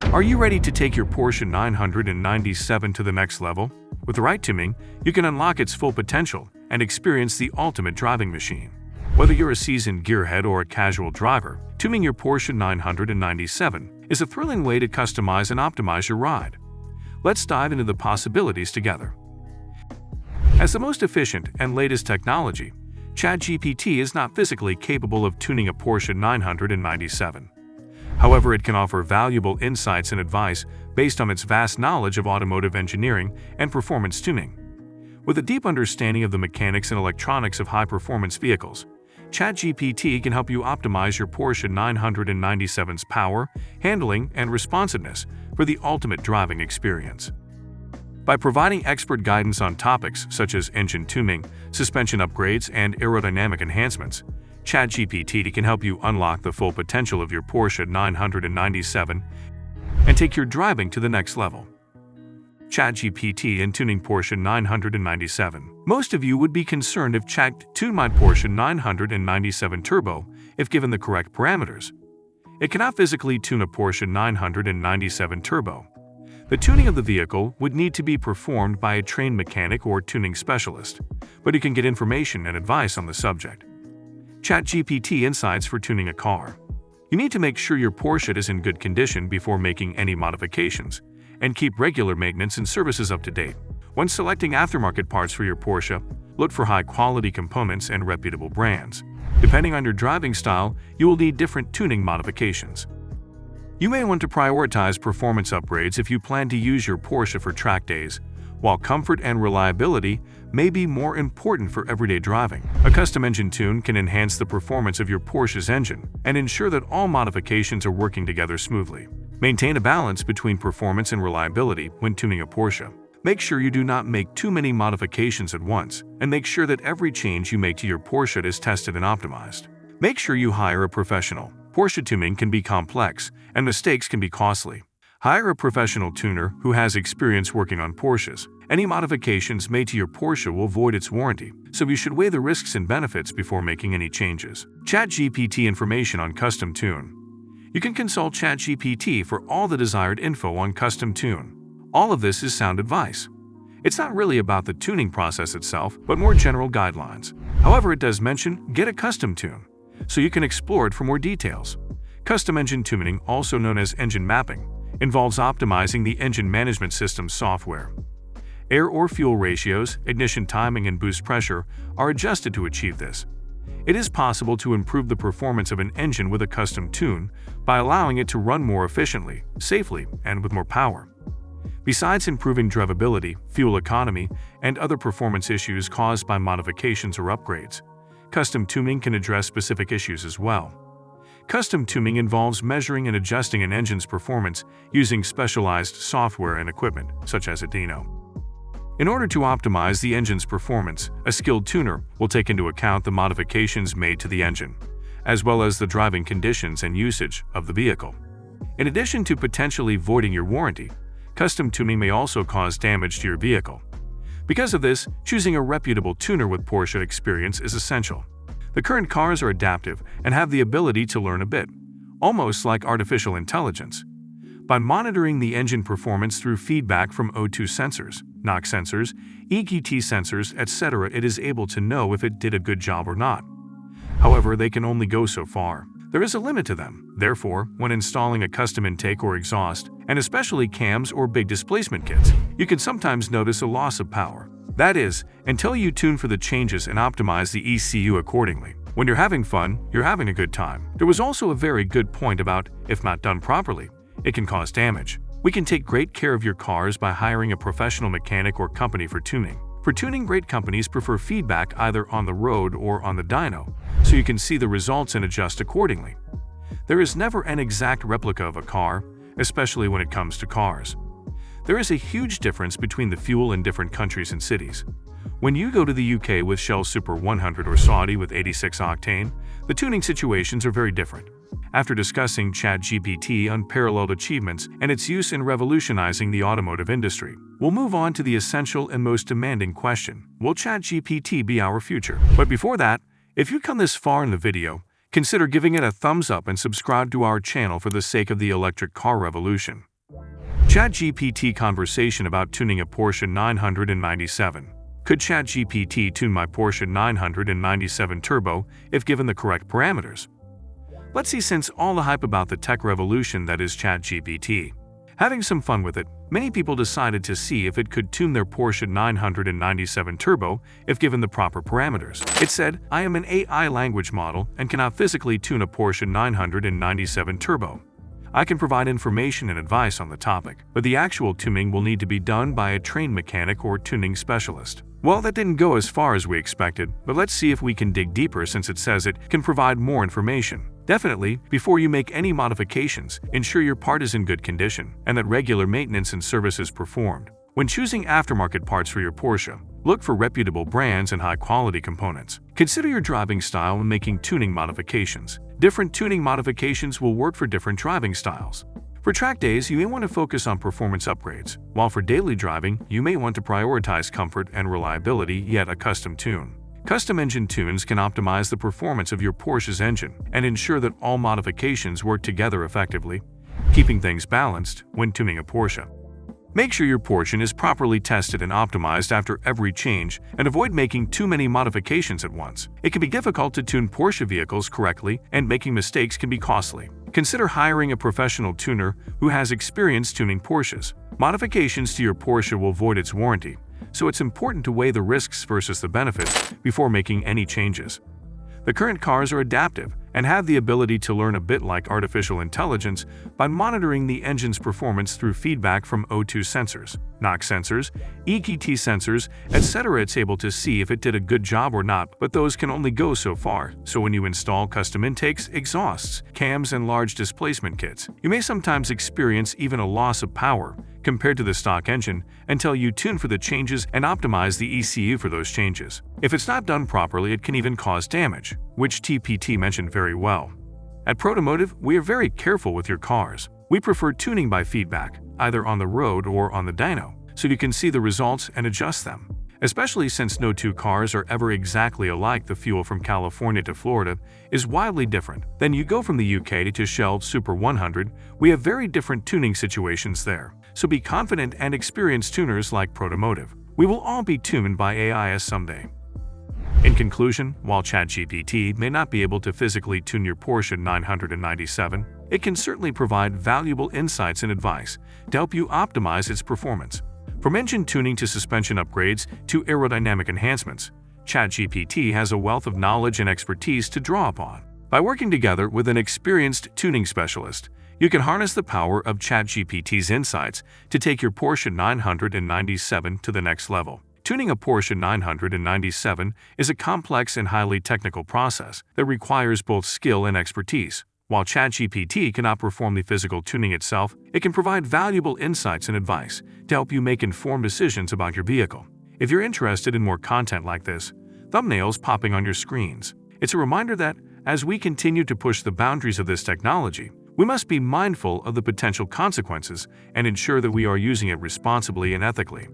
Are you ready to take your Porsche 997 to the next level? With the right tuning, you can unlock its full potential and experience the ultimate driving machine. Whether you're a seasoned gearhead or a casual driver, tuning your Porsche 997 is a thrilling way to customize and optimize your ride. Let's dive into the possibilities together. As the most efficient and latest technology, ChatGPT is not physically capable of tuning a Porsche 997. However, it can offer valuable insights and advice based on its vast knowledge of automotive engineering and performance tuning. With a deep understanding of the mechanics and electronics of high-performance vehicles, ChatGPT can help you optimize your Porsche 997's power, handling, and responsiveness for the ultimate driving experience. By providing expert guidance on topics such as engine tuning, suspension upgrades, and aerodynamic enhancements, ChatGPT can help you unlock the full potential of your Porsche 997 and take your driving to the next level. ChatGPT in tuning Porsche 997. Most of you would be concerned if Chat tuned my Porsche 997 Turbo if given the correct parameters. It cannot physically tune a Porsche 997 Turbo. The tuning of the vehicle would need to be performed by a trained mechanic or tuning specialist, but you can get information and advice on the subject. ChatGPT insights for tuning a car. You need to make sure your Porsche is in good condition before making any modifications, and keep regular maintenance and services up to date. When selecting aftermarket parts for your Porsche, look for high-quality components and reputable brands. Depending on your driving style, you will need different tuning modifications. You may want to prioritize performance upgrades if you plan to use your Porsche for track days, while comfort and reliability may be more important for everyday driving. A custom engine tune can enhance the performance of your Porsche's engine and ensure that all modifications are working together smoothly. Maintain a balance between performance and reliability when tuning a Porsche. Make sure you do not make too many modifications at once, and make sure that every change you make to your Porsche is tested and optimized. Make sure you hire a professional. Porsche tuning can be complex, and mistakes can be costly. Hire a professional tuner who has experience working on Porsches. Any modifications made to your Porsche will void its warranty, so you should weigh the risks and benefits before making any changes. ChatGPT information on custom tune. You can consult ChatGPT for all the desired info on custom tune. All of this is sound advice. It's not really about the tuning process itself, but more general guidelines. However, it does mention get a custom tune, so you can explore it for more details. Custom engine tuning, also known as engine mapping, involves optimizing the engine management system software. Air or fuel ratios, ignition timing, and boost pressure are adjusted to achieve this. It is possible to improve the performance of an engine with a custom tune by allowing it to run more efficiently, safely, and with more power. Besides improving drivability, fuel economy, and other performance issues caused by modifications or upgrades, custom tuning can address specific issues as well. Custom tuning involves measuring and adjusting an engine's performance using specialized software and equipment, such as a dyno. In order to optimize the engine's performance, a skilled tuner will take into account the modifications made to the engine, as well as the driving conditions and usage of the vehicle. In addition to potentially voiding your warranty, custom tuning may also cause damage to your vehicle. Because of this, choosing a reputable tuner with Porsche experience is essential. The current cars are adaptive and have the ability to learn a bit, almost like artificial intelligence. By monitoring the engine performance through feedback from O2 sensors, NOx sensors, EQT sensors, etc., it is able to know if it did a good job or not. However, they can only go so far. There is a limit to them. Therefore, when installing a custom intake or exhaust, and especially cams or big displacement kits, you can sometimes notice a loss of power. That is, until you tune for the changes and optimize the ECU accordingly. When you're having fun, you're having a good time. There was also a very good point about, if not done properly, it can cause damage. We can take great care of your cars by hiring a professional mechanic or company for tuning. For tuning, great companies prefer feedback either on the road or on the dyno, so you can see the results and adjust accordingly. There is never an exact replica of a car, especially when it comes to cars. There is a huge difference between the fuel in different countries and cities. When you go to the UK with Shell Super 100 or Saudi with 86 octane, the tuning situations are very different. After discussing ChatGPT unparalleled achievements and its use in revolutionizing the automotive industry, we'll move on to the essential and most demanding question: will ChatGPT be our future? But before that, if you've come this far in the video, consider giving it a thumbs up and subscribe to our channel for the sake of the electric car revolution. ChatGPT conversation about tuning a Porsche 997. Could ChatGPT tune my Porsche 997 Turbo if given the correct parameters? Let's see, since all the hype about the tech revolution that is ChatGPT. Having some fun with it, many people decided to see if it could tune their Porsche 997 Turbo if given the proper parameters. It said, "I am an AI language model and cannot physically tune a Porsche 997 Turbo. I can provide information and advice on the topic, but the actual tuning will need to be done by a trained mechanic or tuning specialist." Well, that didn't go as far as we expected, but let's see if we can dig deeper since it says it can provide more information. Definitely, before you make any modifications, ensure your part is in good condition and that regular maintenance and service is performed. When choosing aftermarket parts for your Porsche, look for reputable brands and high-quality components. Consider your driving style when making tuning modifications. Different tuning modifications will work for different driving styles. For track days, you may want to focus on performance upgrades, while for daily driving, you may want to prioritize comfort and reliability, yet a custom tune. Custom engine tunes can optimize the performance of your Porsche's engine and ensure that all modifications work together effectively, keeping things balanced when tuning a Porsche. Make sure your Porsche is properly tested and optimized after every change, and avoid making too many modifications at once. It can be difficult to tune Porsche vehicles correctly, and making mistakes can be costly. Consider hiring a professional tuner who has experience tuning Porsches. Modifications to your Porsche will void its warranty, so it's important to weigh the risks versus the benefits before making any changes. The current cars are adaptive and have the ability to learn a bit like artificial intelligence by monitoring the engine's performance through feedback from O2 sensors, NOx sensors, EKT sensors, etc. It's able to see if it did a good job or not, but those can only go so far. So when you install custom intakes, exhausts, cams, and large displacement kits, you may sometimes experience even a loss of power compared to the stock engine until you tune for the changes and optimize the ECU for those changes. If it's not done properly, it can even cause damage, which TPT mentioned very well. At Protomotive, we are very careful with your cars. We prefer tuning by feedback, either on the road or on the dyno, so you can see the results and adjust them. Especially since no two cars are ever exactly alike, the fuel from California to Florida is wildly different. Then you go from the UK to Shell Super 100, we have very different tuning situations there. So be confident and experienced tuners like Protomotive. We will all be tuned by AI someday. In conclusion, while ChatGPT may not be able to physically tune your Porsche 997, it can certainly provide valuable insights and advice to help you optimize its performance. From engine tuning to suspension upgrades to aerodynamic enhancements, ChatGPT has a wealth of knowledge and expertise to draw upon. By working together with an experienced tuning specialist, you can harness the power of ChatGPT's insights to take your Porsche 997 to the next level. Tuning a Porsche 997 is a complex and highly technical process that requires both skill and expertise. While ChatGPT cannot perform the physical tuning itself, it can provide valuable insights and advice to help you make informed decisions about your vehicle. If you're interested in more content like this, thumbnails popping on your screens. It's a reminder that, as we continue to push the boundaries of this technology, we must be mindful of the potential consequences and ensure that we are using it responsibly and ethically.